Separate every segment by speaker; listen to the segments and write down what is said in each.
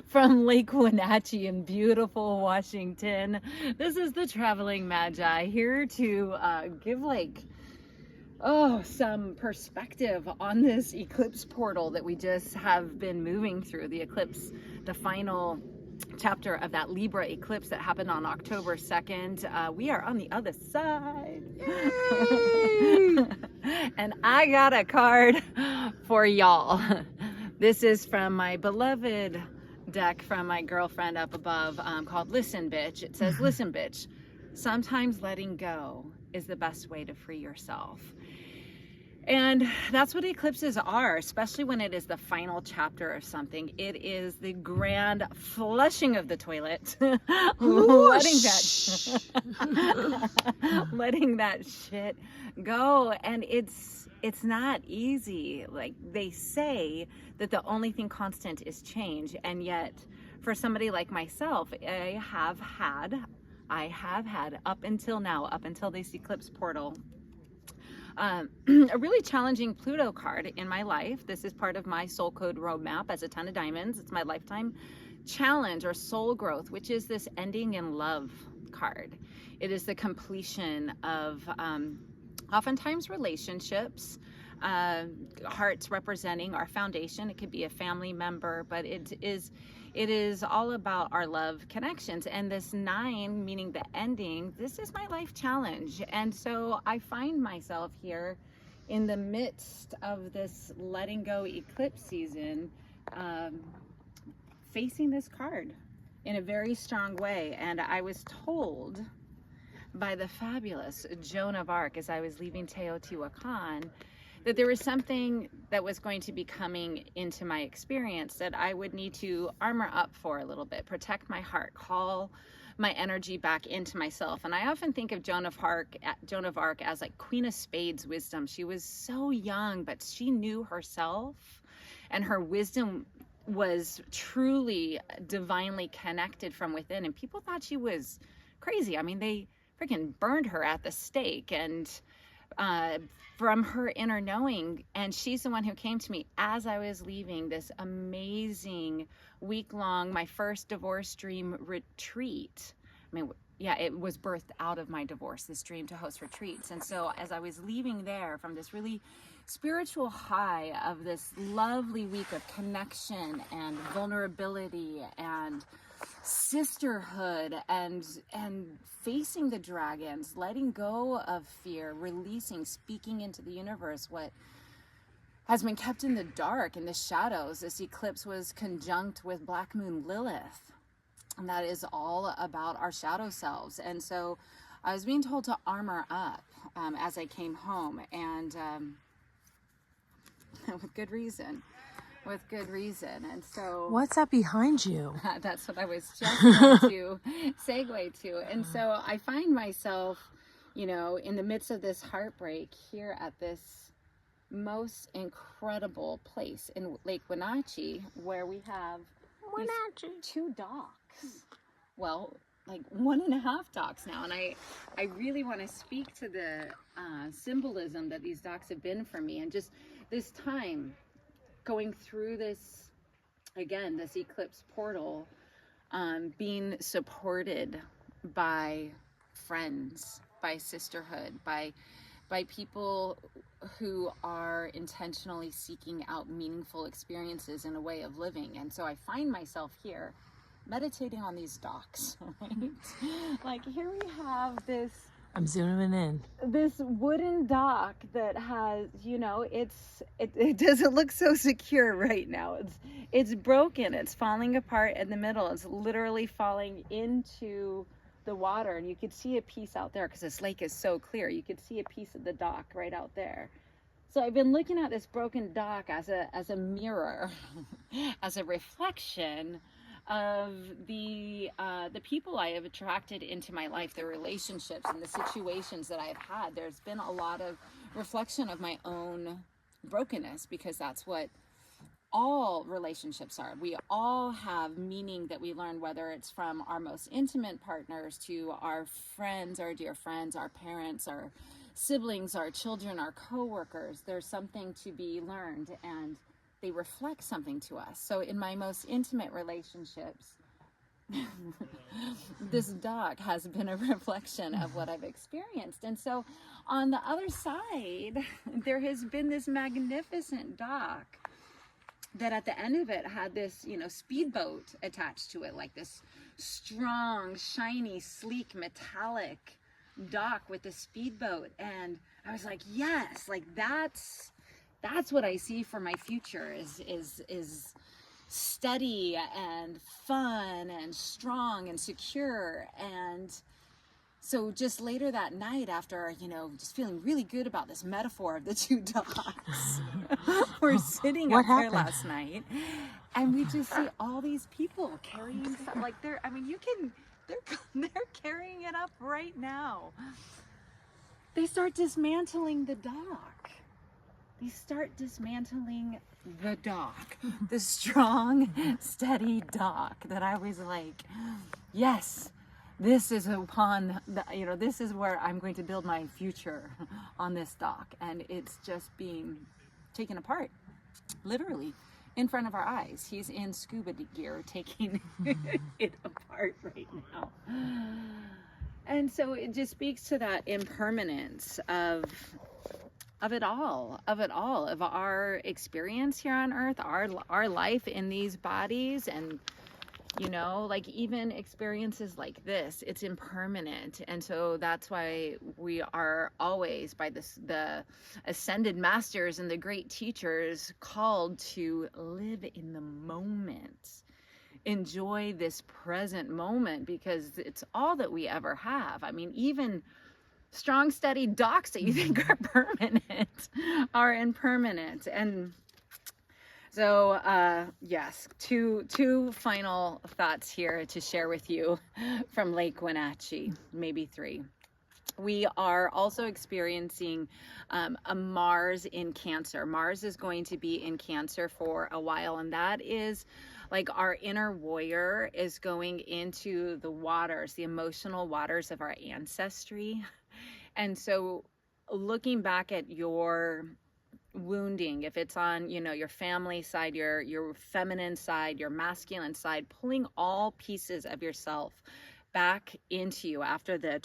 Speaker 1: from Lake Wenatchee in beautiful Washington. This is the Traveling Magi, here to give some perspective on this eclipse portal that we just have been moving through. The eclipse, the final chapter of that Libra eclipse that happened on October 2nd. We are on the other side. And I got a card for y'all. This is from my beloved deck from my girlfriend up above, called Listen Bitch. It says, listen bitch, sometimes letting go is the best way to free yourself. And that's what eclipses are, especially when it is the final chapter of something. It is the grand flushing of the toilet, letting that shit go. And it's not easy. Like, they say that the only thing constant is change, and yet for somebody like myself, I have had up until now, up until this eclipse portal, a really challenging Pluto card in my life. This is part of my soul code roadmap as a 10 of diamonds. It's my lifetime challenge or soul growth, which is this ending in love card. It is the completion of oftentimes relationships, hearts representing our foundation. It could be a family member, but it is all about our love connections. And this 9, meaning the ending, this is my life challenge. And so I find myself here in the midst of this letting go eclipse season, facing this card in a very strong way. And I was told by the fabulous Joan of Arc as I was leaving Teotihuacan that there was something that was going to be coming into my experience that I would need to armor up for a little bit, protect my heart, call my energy back into myself. And I often think of Joan of Arc as like Queen of Spades wisdom. She was so young, but she knew herself, and her wisdom was truly divinely connected from within. And people thought she was crazy. I mean, they freaking burned her at the stake, and from her inner knowing. And she's the one who came to me as I was leaving this amazing week-long, my first divorce dream retreat. I mean, yeah, it was birthed out of my divorce, this dream to host retreats. And so as I was leaving there from this really spiritual high of this lovely week of connection and vulnerability and sisterhood and facing the dragons, letting go of fear, releasing, speaking into the universe what has been kept in the dark, in the shadows. This eclipse was conjunct with Black Moon Lilith, and that is all about our shadow selves. And so I was being told to armor up as I came home, and with good reason. And so
Speaker 2: what's that behind you?
Speaker 1: That's what I was just going to segue to. And so I find myself, in the midst of this heartbreak here at this most incredible place in Lake Wenatchee, where we have these 2 docks. Well, like 1.5 docks now. And I really want to speak to the symbolism that these docks have been for me, and just this time going through this, again, this eclipse portal, being supported by friends, by sisterhood, by people who are intentionally seeking out meaningful experiences in a way of living. And so I find myself here meditating on these docks, right? Like, here we have this,
Speaker 2: I'm zooming in,
Speaker 1: this wooden dock that has, it doesn't look so secure right now. It's broken. It's falling apart in the middle. It's literally falling into the water, and you could see a piece out there because this lake is so clear. You could see a piece of the dock right out there. So I've been looking at this broken dock as a mirror, as a reflection of the people I have attracted into my life, the relationships and the situations that I've had. There's been a lot of reflection of my own brokenness, because that's what all relationships are. We all have meaning that we learn, whether it's from our most intimate partners to our friends, our dear friends, our parents, our siblings, our children, our co-workers. There's something to be learned, and they reflect something to us. So in my most intimate relationships, this dock has been a reflection of what I've experienced. And so on the other side, there has been this magnificent dock that at the end of it had this, speedboat attached to it, like this strong, shiny, sleek, metallic dock with the speedboat. And I was like, yes, like that's what I see for my future is steady and fun and strong and secure. And so just later that night, after, just feeling really good about this metaphor of the two docks, we're sitting up there last night, and we just see all these people carrying stuff. Like they're carrying it up right now. They start dismantling the dock. They start dismantling the dock, the strong, steady dock that I was like, yes, this is this is where I'm going to build my future, on this dock. And it's just being taken apart, literally, in front of our eyes. He's in scuba gear taking it apart right now. And so it just speaks to that impermanence of it all, of our experience here on earth, our life in these bodies. And like even experiences like this, it's impermanent. And so that's why we are always, by the ascended masters and the great teachers, called to live in the moment. Enjoy this present moment, because it's all that we ever have. I mean, even strong, steady docks that you think are permanent are impermanent. And so, yes, two final thoughts here to share with you from Lake Wenatchee, maybe three. We are also experiencing a Mars in Cancer. Mars is going to be in Cancer for a while, and that is like our inner warrior is going into the waters, the emotional waters of our ancestry. And so looking back at your wounding, if it's on, your family side, your feminine side, your masculine side, pulling all pieces of yourself back into you after the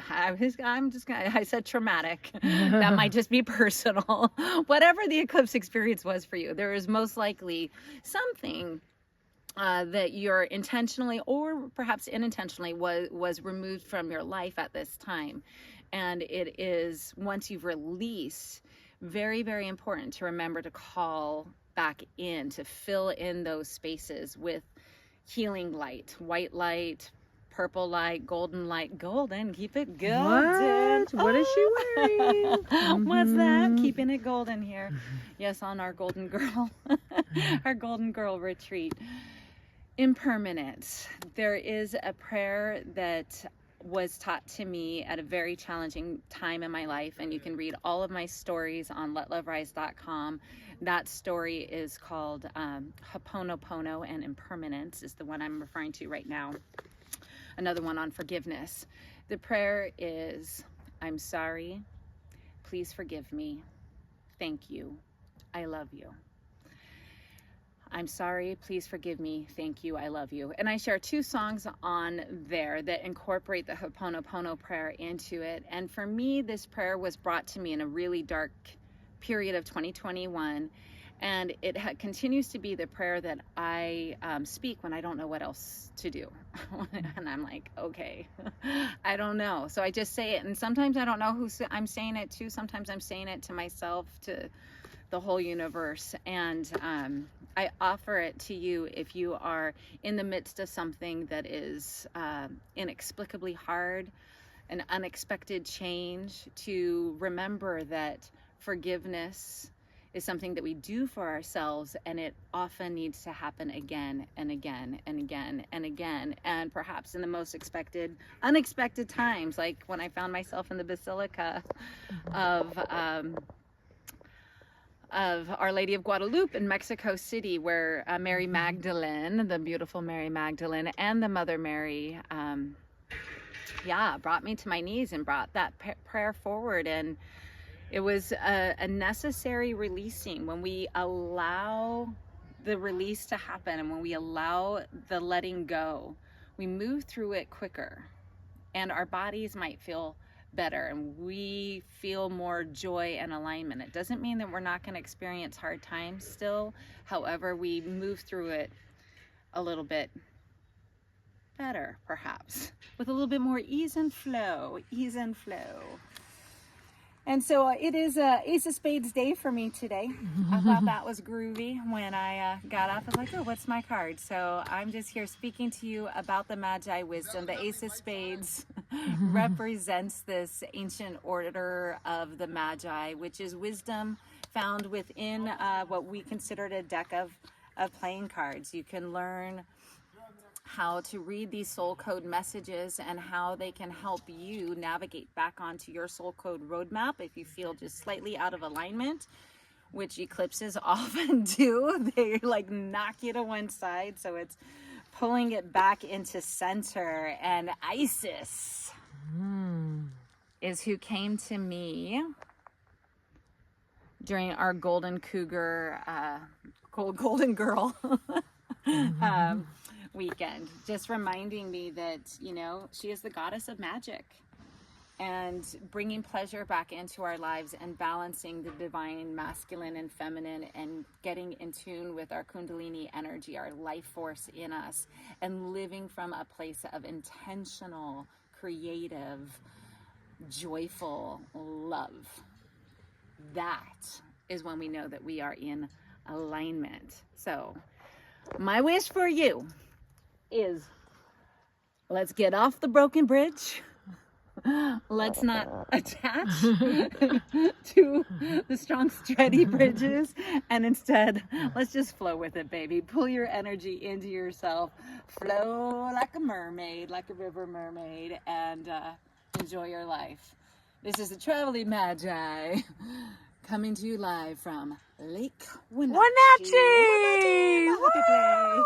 Speaker 1: I said traumatic. That might just be personal. Whatever the eclipse experience was for you, there is most likely something that you're intentionally or perhaps unintentionally was removed from your life at this time. And it is, once you've released, very, very important to remember to call back in, to fill in those spaces with healing light, white light, purple light, golden, keep it golden.
Speaker 2: What is she wearing?
Speaker 1: What's that? Keeping it golden here. Yes, on our Golden Girl, our Golden Girl retreat. Impermanence. There is a prayer that was taught to me at a very challenging time in my life, and you can read all of my stories on letloverise.com. That story is called Ho'oponopono and Impermanence, is the one I'm referring to right now. Another one on forgiveness. The prayer is, I'm sorry, please forgive me, thank you, I love you. I'm sorry, please forgive me, thank you, I love you. And I share two songs on there that incorporate the Ho'oponopono prayer into it. And for me, this prayer was brought to me in a really dark period of 2021. And it continues to be the prayer that I speak when I don't know what else to do. And I'm like, okay, I don't know. So I just say it. And sometimes I don't know who I'm saying it to. Sometimes I'm saying it to myself, to the whole universe. And I offer it to you if you are in the midst of something that is inexplicably hard, an unexpected change, to remember that forgiveness is something that we do for ourselves, and it often needs to happen again and again and again and again, and perhaps in the most unexpected times, like when I found myself in the Basilica of Our Lady of Guadalupe in Mexico City, where Mary Magdalene, the beautiful Mary Magdalene, and the Mother Mary, brought me to my knees and brought that prayer forward. And It was a necessary releasing. When we allow the release to happen and when we allow the letting go, we move through it quicker and our bodies might feel better and we feel more joy and alignment. It doesn't mean that we're not going to experience hard times still. However, we move through it a little bit better, perhaps, with a little bit more ease and flow. And so it is Ace of Spades day for me today. I thought that was groovy when I got up. I was like, oh, what's my card? So I'm just here speaking to you about the Magi wisdom. The Ace of Spades represents this ancient order of the Magi, which is wisdom found within what we considered a deck of playing cards. You can learn how to read these soul code messages and how they can help you navigate back onto your soul code roadmap if you feel just slightly out of alignment, which eclipses often do. They like knock you to one side, so it's pulling it back into center. And Isis is who came to me during our golden cougar golden girl weekend, just reminding me that, you know, she is the goddess of magic and bringing pleasure back into our lives and balancing the divine masculine and feminine and getting in tune with our kundalini energy, our life force in us, and living from a place of intentional, creative, joyful love. That is when we know that we are in alignment. So my wish for you is, let's get off the broken bridge. Let's not attach to the strong, steady bridges, and instead, let's just flow with it, baby. Pull your energy into yourself, flow like a mermaid, like a river mermaid, and enjoy your life. This is the Traveling Magi coming to you live from Lake Wenatchee.
Speaker 2: Wenatchee!
Speaker 1: Happy place.